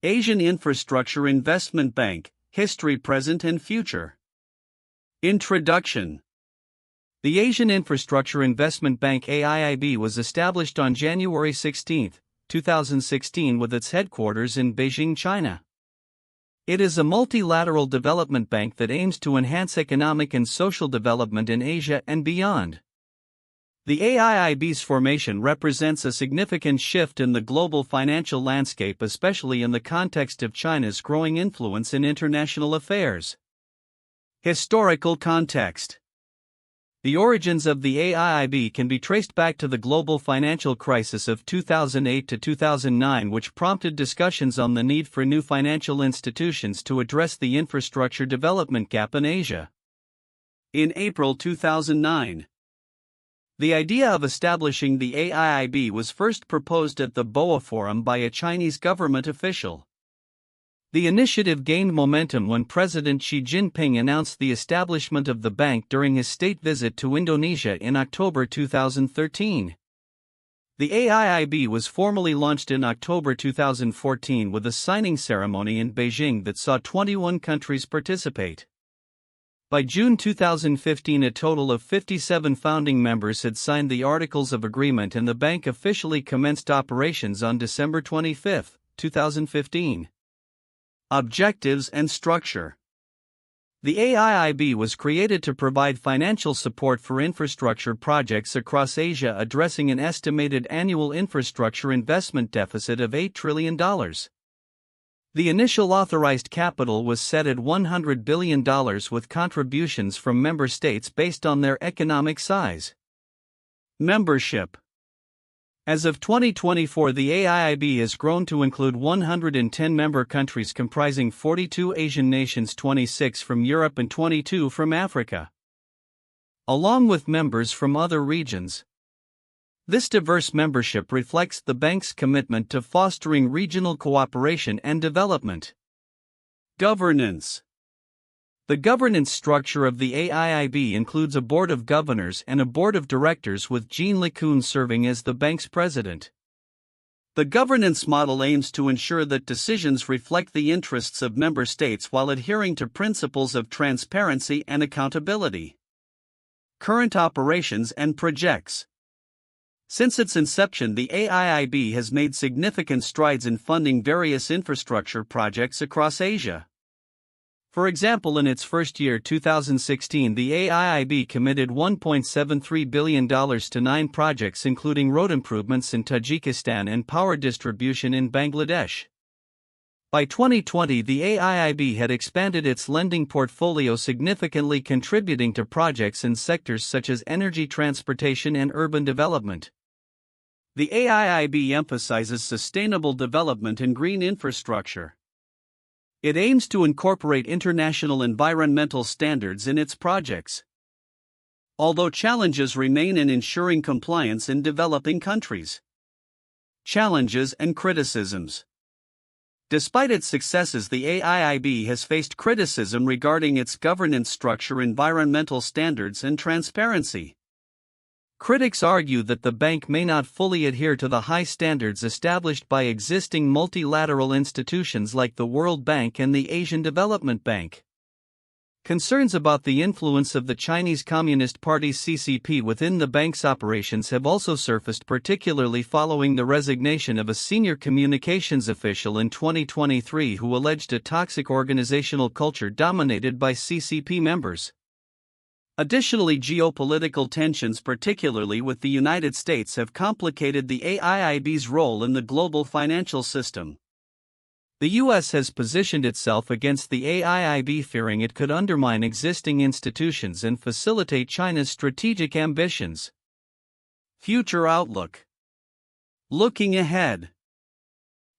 Asian Infrastructure Investment Bank, History, Present and Future. Introduction. The Asian Infrastructure Investment Bank AIIB was established on January 16, 2016 with its headquarters in Beijing, China. It is a multilateral development bank that aims to enhance economic and social development in Asia and beyond. The AIIB's formation represents a significant shift in the global financial landscape, especially in the context of China's growing influence in international affairs. Historical context. The origins of the AIIB can be traced back to the global financial crisis of 2008 to 2009, which prompted discussions on the need for new financial institutions to address the infrastructure development gap in Asia. In April 2009, the idea of establishing the AIIB was first proposed at the BOA Forum by a Chinese government official. The initiative gained momentum when President Xi Jinping announced the establishment of the bank during his state visit to Indonesia in October 2013. The AIIB was formally launched in October 2014 with a signing ceremony in Beijing that saw 21 countries participate. By June 2015, a total of 57 founding members had signed the Articles of Agreement, and the bank officially commenced operations on December 25, 2015. Objectives and structure. The AIIB was created to provide financial support for infrastructure projects across Asia, addressing an estimated annual infrastructure investment deficit of $8 trillion. The initial authorized capital was set at $100 billion, with contributions from member states based on their economic size. Membership. As of 2024, the AIIB has grown to include 110 member countries comprising 42 Asian nations, 26 from Europe and 22 from Africa, along with members from other regions. This diverse membership reflects the bank's commitment to fostering regional cooperation and development. Governance. The governance structure of the AIIB includes a board of governors and a board of directors, with Jean LeCun serving as the bank's president. The governance model aims to ensure that decisions reflect the interests of member states while adhering to principles of transparency and accountability. Current operations and projects. Since its inception, the AIIB has made significant strides in funding various infrastructure projects across Asia. For example, in its first year, 2016, the AIIB committed $1.73 billion to 9 projects, including road improvements in Tajikistan and power distribution in Bangladesh. By 2020, the AIIB had expanded its lending portfolio significantly, contributing to projects in sectors such as energy, transportation, and urban development. The AIIB emphasizes sustainable development and green infrastructure. It aims to incorporate international environmental standards in its projects, although challenges remain in ensuring compliance in developing countries. Challenges and criticisms. Despite its successes, the AIIB has faced criticism regarding its governance structure, environmental standards, and transparency. Critics argue that the bank may not fully adhere to the high standards established by existing multilateral institutions like the World Bank and the Asian Development Bank. Concerns about the influence of the Chinese Communist Party's CCP within the bank's operations have also surfaced, particularly following the resignation of a senior communications official in 2023 who alleged a toxic organizational culture dominated by CCP members. Additionally, geopolitical tensions, particularly with the United States, have complicated the AIIB's role in the global financial system. The U.S. has positioned itself against the AIIB, fearing it could undermine existing institutions and facilitate China's strategic ambitions. Future outlook. Looking ahead,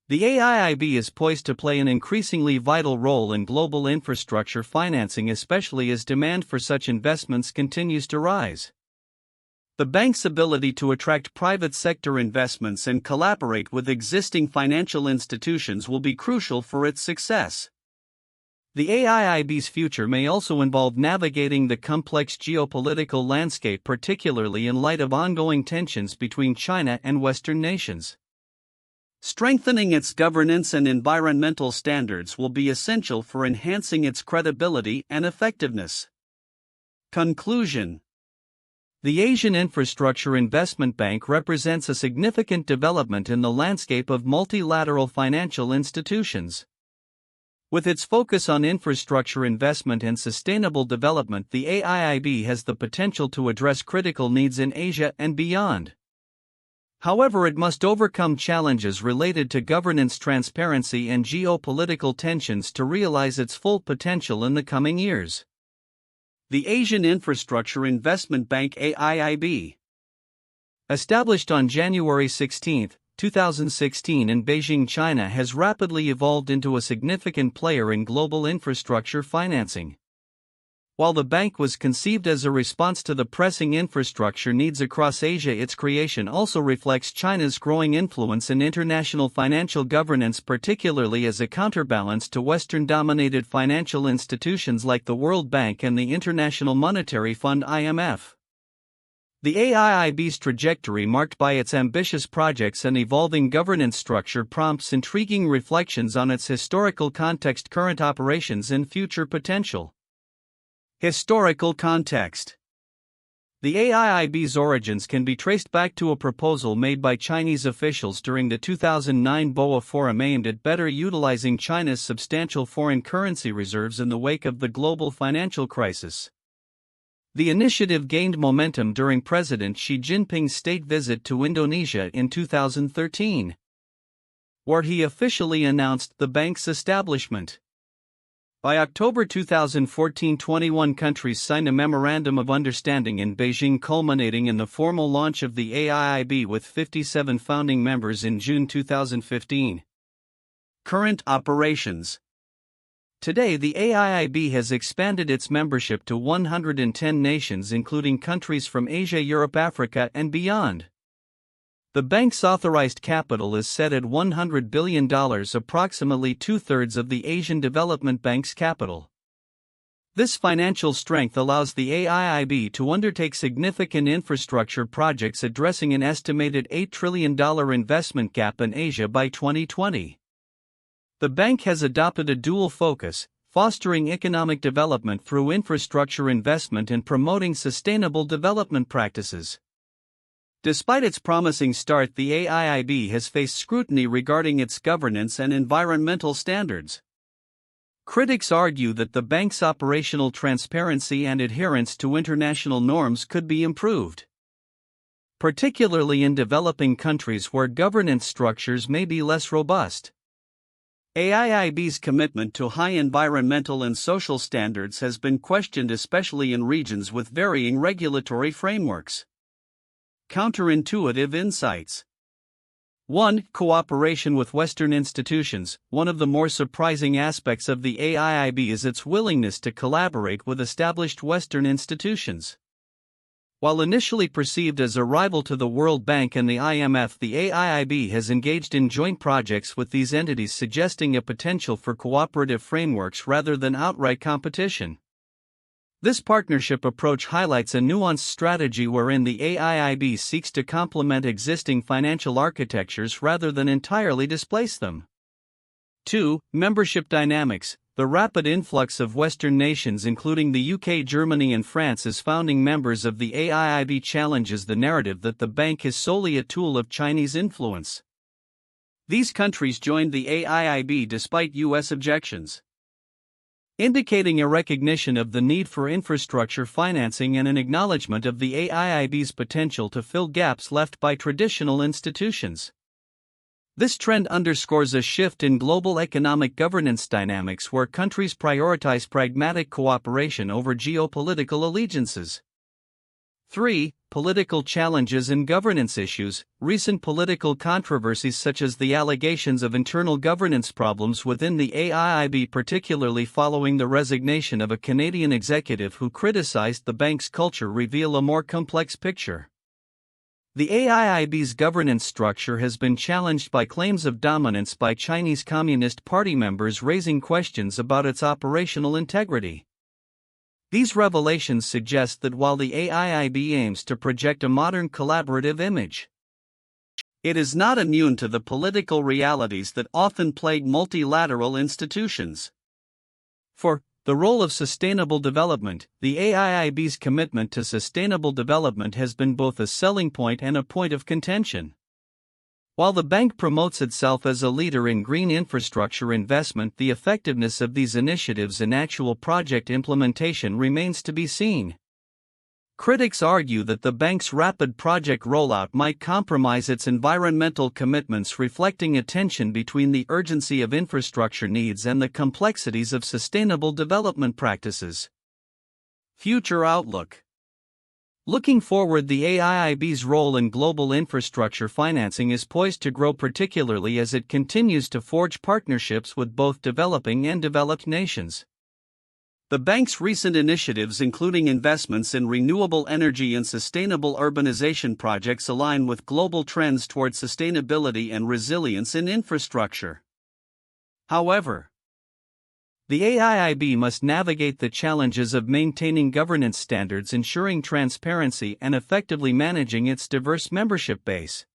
the AIIB is poised to play an increasingly vital role in global infrastructure financing, especially as demand for such investments continues to rise. The bank's ability to attract private sector investments and collaborate with existing financial institutions will be crucial for its success. The AIIB's future may also involve navigating the complex geopolitical landscape, particularly in light of ongoing tensions between China and Western nations. Strengthening its governance and environmental standards will be essential for enhancing its credibility and effectiveness. Conclusion. The Asian Infrastructure Investment Bank represents a significant development in the landscape of multilateral financial institutions. With its focus on infrastructure investment and sustainable development, the AIIB has the potential to address critical needs in Asia and beyond. However, it must overcome challenges related to governance, transparency, and geopolitical tensions to realize its full potential in the coming years. The Asian Infrastructure Investment Bank AIIB. Established on January 16, 2016 in Beijing, China, has rapidly evolved into a significant player in global infrastructure financing. While the bank was conceived as a response to the pressing infrastructure needs across Asia, its creation also reflects China's growing influence in international financial governance, particularly as a counterbalance to Western-dominated financial institutions like the World Bank and the International Monetary Fund (IMF). The AIIB's trajectory, marked by its ambitious projects and evolving governance structure, prompts intriguing reflections on its historical context, current operations, and future potential. Historical context. The AIIB's origins can be traced back to a proposal made by Chinese officials during the 2009 BOA Forum aimed at better utilizing China's substantial foreign currency reserves in the wake of the global financial crisis. The initiative gained momentum during President Xi Jinping's state visit to Indonesia in 2013, where he officially announced the bank's establishment. By October 2014, 21 countries signed a Memorandum of Understanding in Beijing, culminating in the formal launch of the AIIB with 57 founding members in June 2015. Current operations. Today, the AIIB has expanded its membership to 110 nations, including countries from Asia, Europe, Africa, and beyond. The bank's authorized capital is set at $100 billion, approximately two-thirds of the Asian Development Bank's capital. This financial strength allows the AIIB to undertake significant infrastructure projects, addressing an estimated $8 trillion investment gap in Asia by 2020. The bank has adopted a dual focus, fostering economic development through infrastructure investment and promoting sustainable development practices. Despite its promising start, the AIIB has faced scrutiny regarding its governance and environmental standards. Critics argue that the bank's operational transparency and adherence to international norms could be improved, particularly in developing countries where governance structures may be less robust. AIIB's commitment to high environmental and social standards has been questioned, especially in regions with varying regulatory frameworks. Counterintuitive insights. 1. Cooperation with Western institutions. One of the more surprising aspects of the AIIB is its willingness to collaborate with established Western institutions. While initially perceived as a rival to the World Bank and the IMF, the AIIB has engaged in joint projects with these entities, suggesting a potential for cooperative frameworks rather than outright competition. This partnership approach highlights a nuanced strategy wherein the AIIB seeks to complement existing financial architectures rather than entirely displace them. 2. Membership dynamics. The rapid influx of Western nations, including the UK, Germany, and France, as founding members of the AIIB challenges the narrative that the bank is solely a tool of Chinese influence. These countries joined the AIIB despite US objections, indicating a recognition of the need for infrastructure financing and an acknowledgement of the AIIB's potential to fill gaps left by traditional institutions. This trend underscores a shift in global economic governance dynamics where countries prioritize pragmatic cooperation over geopolitical allegiances. 3. Political challenges and governance issues. Recent political controversies, such as the allegations of internal governance problems within the AIIB, particularly following the resignation of a Canadian executive who criticized the bank's culture, reveal a more complex picture. The AIIB's governance structure has been challenged by claims of dominance by Chinese Communist Party members, raising questions about its operational integrity. These revelations suggest that while the AIIB aims to project a modern collaborative image, it is not immune to the political realities that often plague multilateral institutions. For the role of sustainable development, the AIIB's commitment to sustainable development has been both a selling point and a point of contention. While the bank promotes itself as a leader in green infrastructure investment, the effectiveness of these initiatives in actual project implementation remains to be seen. Critics argue that the bank's rapid project rollout might compromise its environmental commitments, reflecting a tension between the urgency of infrastructure needs and the complexities of sustainable development practices. Future outlook. Looking forward, the AIIB's role in global infrastructure financing is poised to grow, particularly as it continues to forge partnerships with both developing and developed nations. The bank's recent initiatives, including investments in renewable energy and sustainable urbanization projects, align with global trends toward sustainability and resilience in infrastructure. However, the AIIB must navigate the challenges of maintaining governance standards, ensuring transparency, and effectively managing its diverse membership base.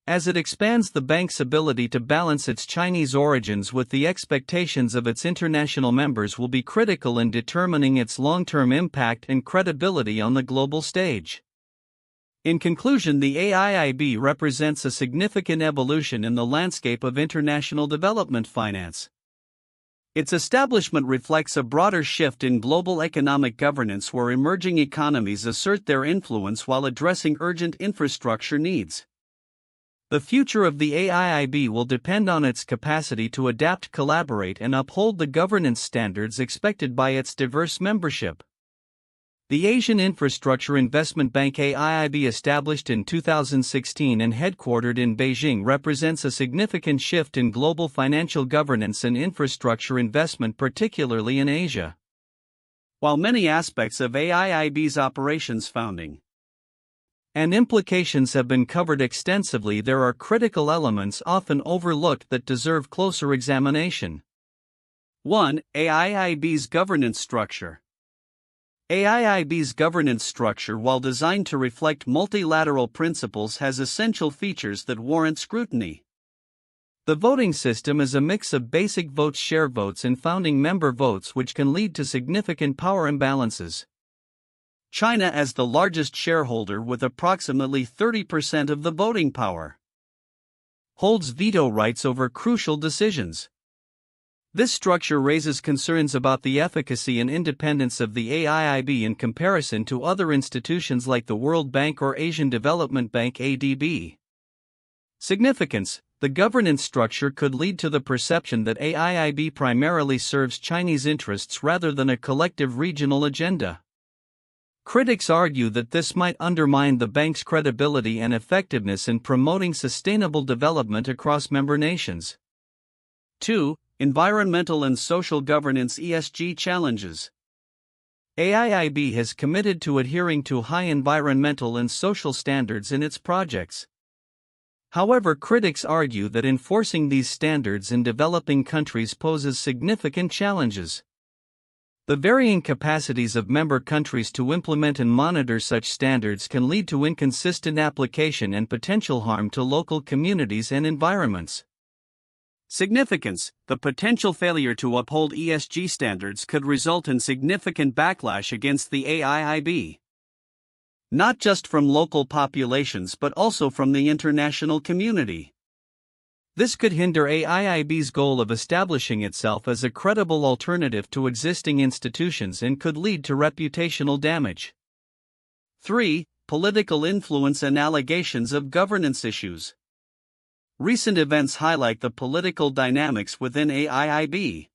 As it expands, the bank's ability to balance its Chinese origins with the expectations of its international members will be critical in determining its long-term impact and credibility on the global stage. In conclusion, the AIIB represents a significant evolution in the landscape of international development finance. Its establishment reflects a broader shift in global economic governance, where emerging economies assert their influence while addressing urgent infrastructure needs. The future of the AIIB will depend on its capacity to adapt, collaborate, and uphold the governance standards expected by its diverse membership. The Asian Infrastructure Investment Bank AIIB, established in 2016 and headquartered in Beijing, represents a significant shift in global financial governance and infrastructure investment, particularly in Asia. While many aspects of AIIB's operations, founding, and implications have been covered extensively, there are critical elements often overlooked that deserve closer examination. 1. AIIB's governance structure. AIIB's governance structure, while designed to reflect multilateral principles, has essential features that warrant scrutiny. The voting system is a mix of basic votes, share votes, and founding member votes, which can lead to significant power imbalances. China, as the largest shareholder with approximately 30% of the voting power, holds veto rights over crucial decisions. This structure raises concerns about the efficacy and independence of the AIIB in comparison to other institutions like the World Bank or Asian Development Bank (ADB). Significance: the governance structure could lead to the perception that AIIB primarily serves Chinese interests rather than a collective regional agenda. Critics argue that this might undermine the bank's credibility and effectiveness in promoting sustainable development across member nations. 2. Environmental and social governance (ESG) challenges. AIIB has committed to adhering to high environmental and social standards in its projects. However, critics argue that enforcing these standards in developing countries poses significant challenges. The varying capacities of member countries to implement and monitor such standards can lead to inconsistent application and potential harm to local communities and environments. Significance: the potential failure to uphold ESG standards could result in significant backlash against the AIIB, not just from local populations but also from the international community. This could hinder AIIB's goal of establishing itself as a credible alternative to existing institutions and could lead to reputational damage. 3. Political influence and allegations of governance issues. Recent events highlight the political dynamics within AIIB.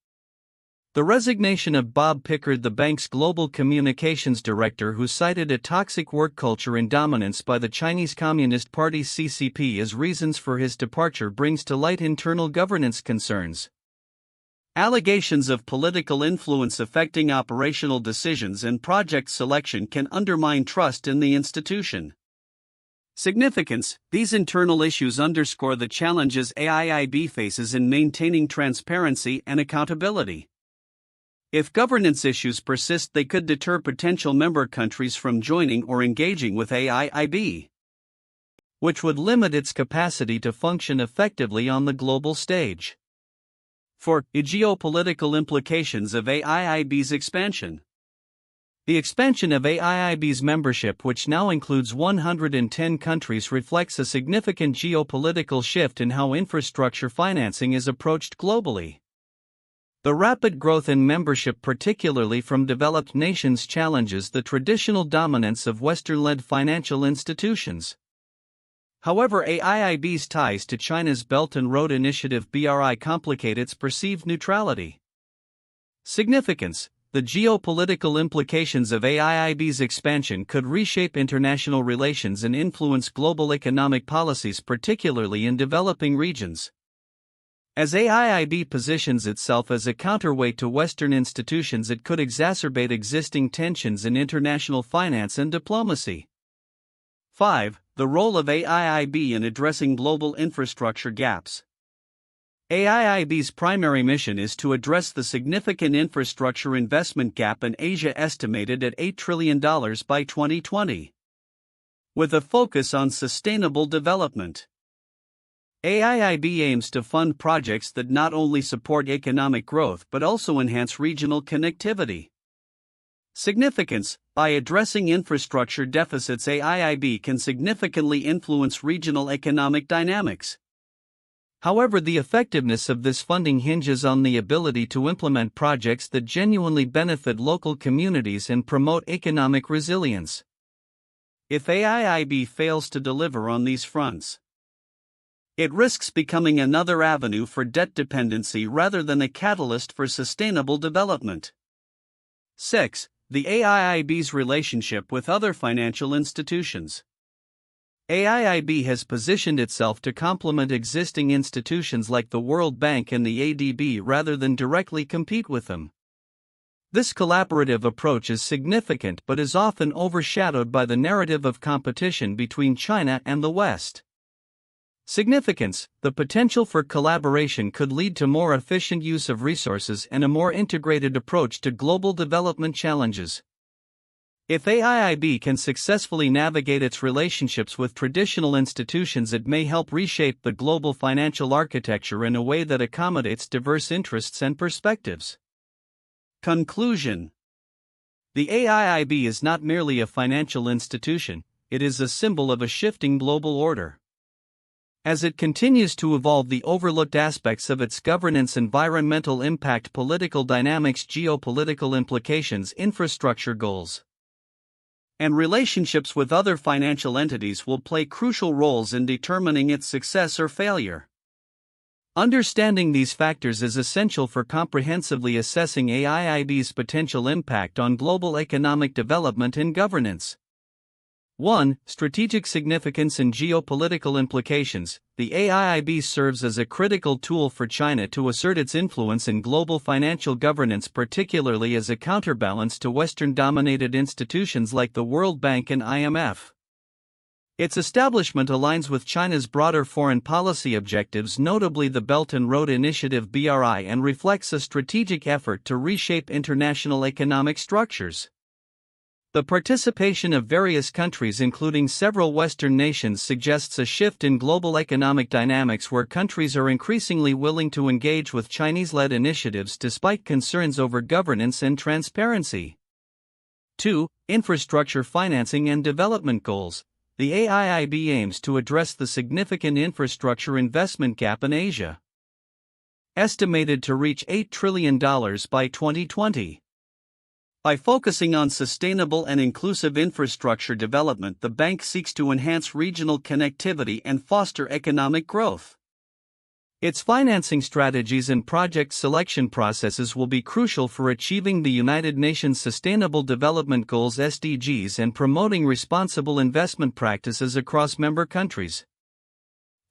The resignation of Bob Pickard, the bank's global communications director, who cited a toxic work culture and dominance by the Chinese Communist Party (CCP) as reasons for his departure, brings to light internal governance concerns. Allegations of political influence affecting operational decisions and project selection can undermine trust in the institution. Significance: these internal issues underscore the challenges AIIB faces in maintaining transparency and accountability. If governance issues persist, they could deter potential member countries from joining or engaging with AIIB. which would limit its capacity to function effectively on the global stage. 4. Geopolitical implications of AIIB's expansion. The expansion of AIIB's membership, which now includes 110 countries, reflects a significant geopolitical shift in how infrastructure financing is approached globally. The rapid growth in membership, particularly from developed nations, challenges the traditional dominance of Western-led financial institutions. However, AIIB's ties to China's Belt and Road Initiative (BRI) complicate its perceived neutrality. Significance. The geopolitical implications of AIIB's expansion could reshape international relations and influence global economic policies, particularly in developing regions. As AIIB positions itself as a counterweight to Western institutions, it could exacerbate existing tensions in international finance and diplomacy. 5. The role of AIIB in addressing global infrastructure gaps. AIIB's primary mission is to address the significant infrastructure investment gap in Asia, estimated at $8 trillion by 2020. With a focus on sustainable development, AIIB aims to fund projects that not only support economic growth but also enhance regional connectivity. Significance. By addressing infrastructure deficits, AIIB can significantly influence regional economic dynamics. However, the effectiveness of this funding hinges on the ability to implement projects that genuinely benefit local communities and promote economic resilience. If AIIB fails to deliver on these fronts, it risks becoming another avenue for debt dependency rather than a catalyst for sustainable development. 6. The AIIB's relationship with other financial institutions. AIIB has positioned itself to complement existing institutions like the World Bank and the ADB rather than directly compete with them. This collaborative approach is significant but is often overshadowed by the narrative of competition between China and the West. Significance. The potential for collaboration could lead to more efficient use of resources and a more integrated approach to global development challenges. If AIIB can successfully navigate its relationships with traditional institutions, it may help reshape the global financial architecture in a way that accommodates diverse interests and perspectives. Conclusion. The AIIB is not merely a financial institution, it is a symbol of a shifting global order. As it continues to evolve, the overlooked aspects of its governance, environmental impact, political dynamics, geopolitical implications, infrastructure goals, and relationships with other financial entities will play crucial roles in determining its success or failure. Understanding these factors is essential for comprehensively assessing AIIB's potential impact on global economic development and governance. 1. Strategic significance and geopolitical implications. The AIIB serves as a critical tool for China to assert its influence in global financial governance, particularly as a counterbalance to Western-dominated institutions like the World Bank and IMF. Its establishment aligns with China's broader foreign policy objectives, notably the Belt and Road Initiative (BRI), and reflects a strategic effort to reshape international economic structures. The participation of various countries, including several Western nations, suggests a shift in global economic dynamics where countries are increasingly willing to engage with Chinese-led initiatives despite concerns over governance and transparency. 2. Infrastructure financing and development goals. The AIIB aims to address the significant infrastructure investment gap in Asia, estimated to reach $8 trillion by 2020. By focusing on sustainable and inclusive infrastructure development, the bank seeks to enhance regional connectivity and foster economic growth. Its financing strategies and project selection processes will be crucial for achieving the United Nations Sustainable Development Goals (SDGs) and promoting responsible investment practices across member countries.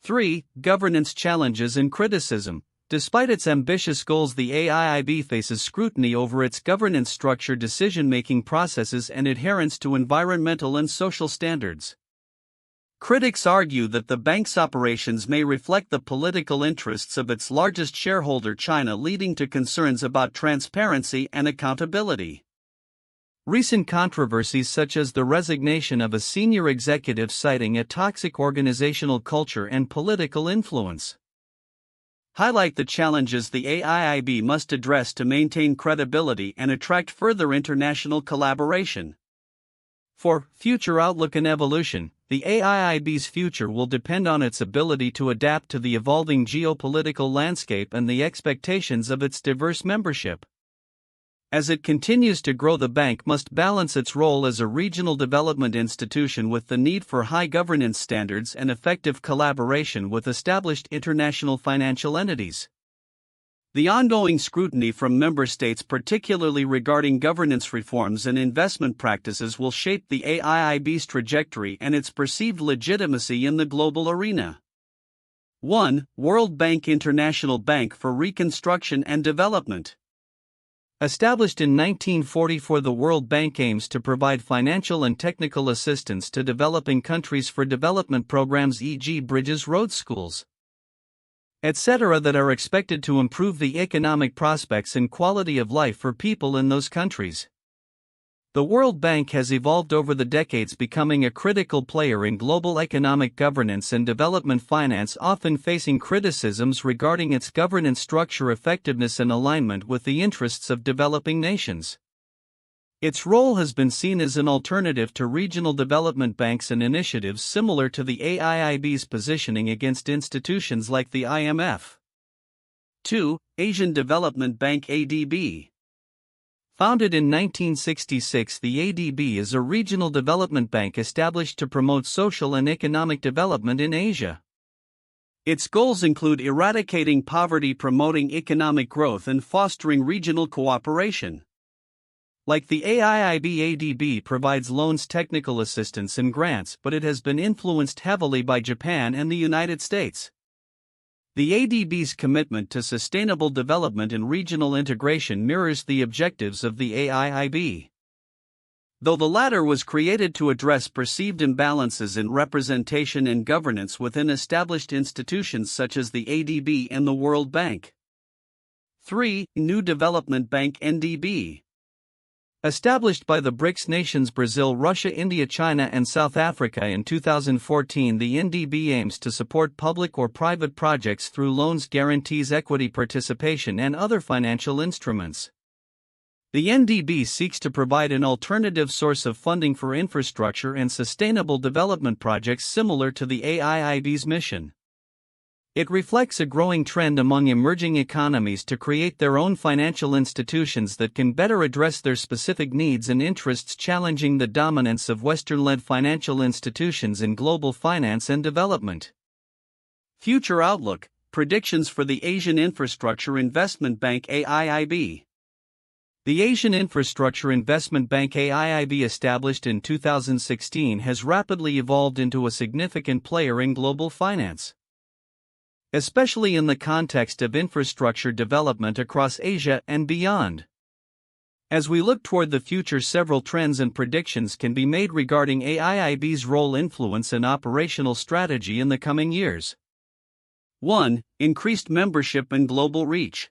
3. Governance challenges and criticism. Despite its ambitious goals, the AIIB faces scrutiny over its governance structure, decision-making processes, and adherence to environmental and social standards. Critics argue that the bank's operations may reflect the political interests of its largest shareholder, China, leading to concerns about transparency and accountability. Recent controversies such as the resignation of a senior executive citing a toxic organizational culture and political influence highlight the challenges the AIIB must address to maintain credibility and attract further international collaboration. For future outlook and evolution, the AIIB's future will depend on its ability to adapt to the evolving geopolitical landscape and the expectations of its diverse membership. As it continues to grow, the bank must balance its role as a regional development institution with the need for high governance standards and effective collaboration with established international financial entities. The ongoing scrutiny from member states, particularly regarding governance reforms and investment practices, will shape the AIIB's trajectory and its perceived legitimacy in the global arena. 1. World Bank International Bank for Reconstruction and Development. Established in 1944, the World Bank aims to provide financial and technical assistance to developing countries for development programs, e.g., bridges, roads, schools, etc., that are expected to improve the economic prospects and quality of life for people in those countries. The World Bank has evolved over the decades, becoming a critical player in global economic governance and development finance, often facing criticisms regarding its governance structure, effectiveness, and alignment with the interests of developing nations. Its role has been seen as an alternative to regional development banks and initiatives similar to the AIIB's positioning against institutions like the IMF. 2. Asian Development Bank (ADB). Founded in 1966, the ADB is a regional development bank established to promote social and economic development in Asia. Its goals include eradicating poverty, promoting economic growth, and fostering regional cooperation. Like the AIIB, ADB provides loans, technical assistance, and grants, but it has been influenced heavily by Japan and the United States. The ADB's commitment to sustainable development and regional integration mirrors the objectives of the AIIB. Though the latter was created to address perceived imbalances in representation and governance within established institutions such as the ADB and the World Bank. 3. New Development Bank (NDB). Established by the BRICS nations Brazil, Russia, India, China, and South Africa in 2014, the NDB aims to support public or private projects through loans, guarantees, equity participation, and other financial instruments. The NDB seeks to provide an alternative source of funding for infrastructure and sustainable development projects similar to the AIIB's mission. It reflects a growing trend among emerging economies to create their own financial institutions that can better address their specific needs and interests, challenging the dominance of Western-led financial institutions in global finance and development. Future outlook, predictions for the Asian Infrastructure Investment Bank (AIIB). The Asian Infrastructure Investment Bank (AIIB), established in 2016, has rapidly evolved into a significant player in global finance, especially in the context of infrastructure development across Asia and beyond. As we look toward the future, several trends and predictions can be made regarding AIIB's role, influence, and operational strategy in the coming years. 1. Increased membership and global reach.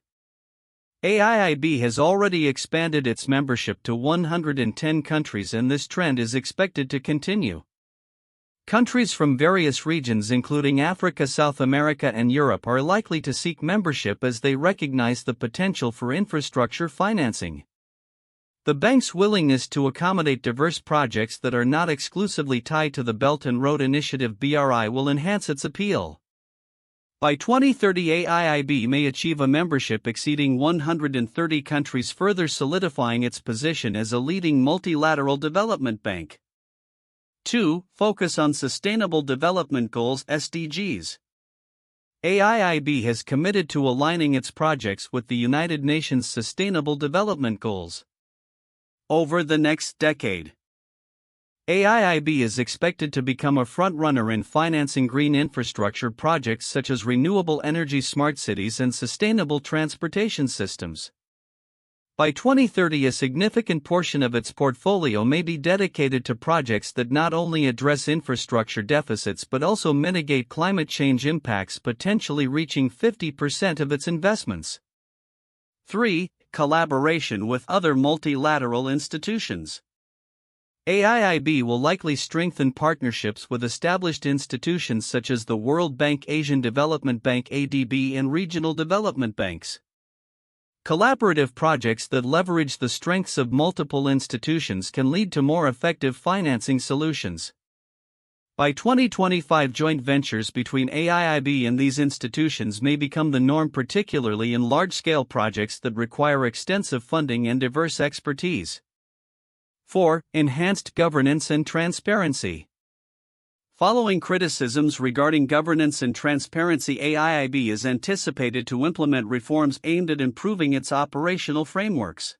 AIIB has already expanded its membership to 110 countries, and this trend is expected to continue. Countries from various regions, including Africa, South America, and Europe, are likely to seek membership as they recognize the potential for infrastructure financing. The bank's willingness to accommodate diverse projects that are not exclusively tied to the Belt and Road Initiative (BRI) will enhance its appeal. By 2030, AIIB may achieve a membership exceeding 130 countries, further solidifying its position as a leading multilateral development bank. 2. Focus on Sustainable Development Goals (SDGs). AIIB has committed to aligning its projects with the United Nations Sustainable Development Goals. Over the next decade, AIIB is expected to become a front-runner in financing green infrastructure projects such as renewable energy, smart cities, and sustainable transportation systems. By 2030, a significant portion of its portfolio may be dedicated to projects that not only address infrastructure deficits but also mitigate climate change impacts, potentially reaching 50% of its investments. 3. collaboration with other multilateral institutions. AIIB will likely strengthen partnerships with established institutions such as the World Bank, Asian Development Bank (ADB), and regional development banks. Collaborative projects that leverage the strengths of multiple institutions can lead to more effective financing solutions. By 2025, joint ventures between AIIB and these institutions may become the norm, particularly in large-scale projects that require extensive funding and diverse expertise. 4. Enhanced governance and transparency. Following criticisms regarding governance and transparency, AIIB is anticipated to implement reforms aimed at improving its operational frameworks.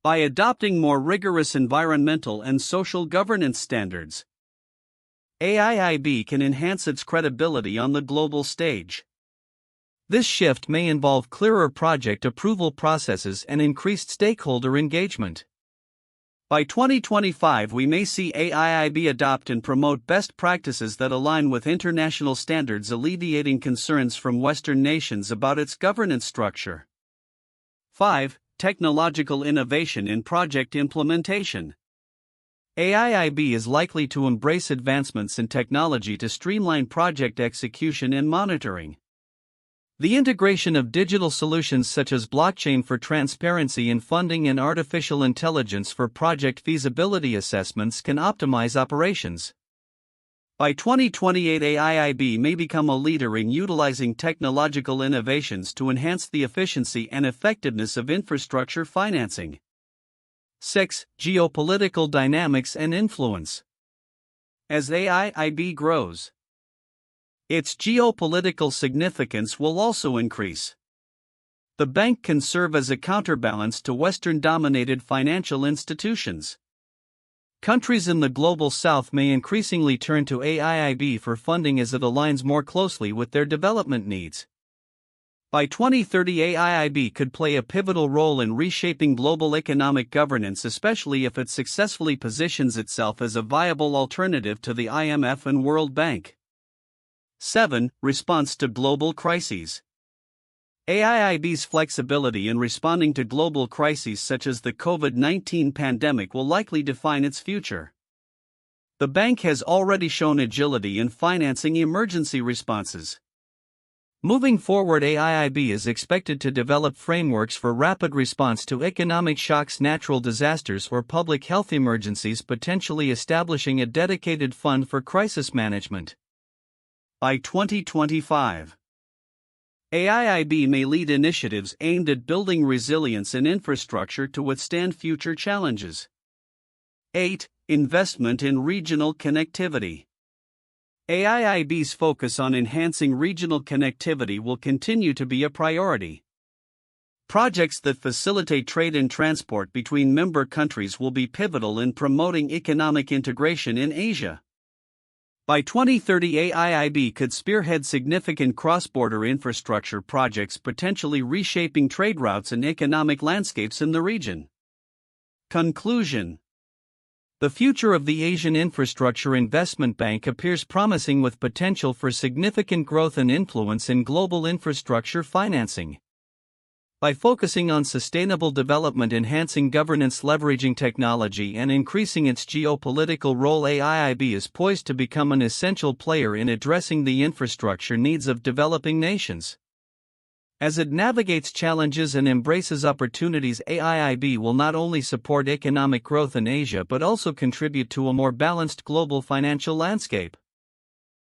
By adopting more rigorous environmental and social governance standards, AIIB can enhance its credibility on the global stage. This shift may involve clearer project approval processes and increased stakeholder engagement. By 2025, we may see AIIB adopt and promote best practices that align with international standards, alleviating concerns from Western nations about its governance structure. 5. Technological innovation in project implementation. AIIB is likely to embrace advancements in technology to streamline project execution and monitoring. The integration of digital solutions such as blockchain for transparency in funding and artificial intelligence for project feasibility assessments can optimize operations. By 2028, AIIB may become a leader in utilizing technological innovations to enhance the efficiency and effectiveness of infrastructure financing. 6. Geopolitical dynamics and influence. As AIIB grows, its geopolitical significance will also increase. The bank can serve as a counterbalance to Western-dominated financial institutions. Countries in the global south may increasingly turn to AIIB for funding as it aligns more closely with their development needs. By 2030, AIIB could play a pivotal role in reshaping global economic governance, especially if it successfully positions itself as a viable alternative to the IMF and World Bank. 7. Response to global crises. AIIB's flexibility in responding to global crises such as the COVID-19 pandemic will likely define its future. The bank has already shown agility in financing emergency responses. Moving forward, AIIB is expected to develop frameworks for rapid response to economic shocks, natural disasters, or public health emergencies, potentially establishing a dedicated fund for crisis management. By 2025, AIIB may lead initiatives aimed at building resilience and infrastructure to withstand future challenges. 8. Investment in regional connectivity. AIIB's focus on enhancing regional connectivity will continue to be a priority. Projects that facilitate trade and transport between member countries will be pivotal in promoting economic integration in Asia. By 2030, AIIB could spearhead significant cross-border infrastructure projects, potentially reshaping trade routes and economic landscapes in the region. Conclusion. The future of the Asian Infrastructure Investment Bank appears promising, with potential for significant growth and influence in global infrastructure financing. By focusing on sustainable development, enhancing governance, leveraging technology, and increasing its geopolitical role, AIIB is poised to become an essential player in addressing the infrastructure needs of developing nations. As it navigates challenges and embraces opportunities, AIIB will not only support economic growth in Asia but also contribute to a more balanced global financial landscape.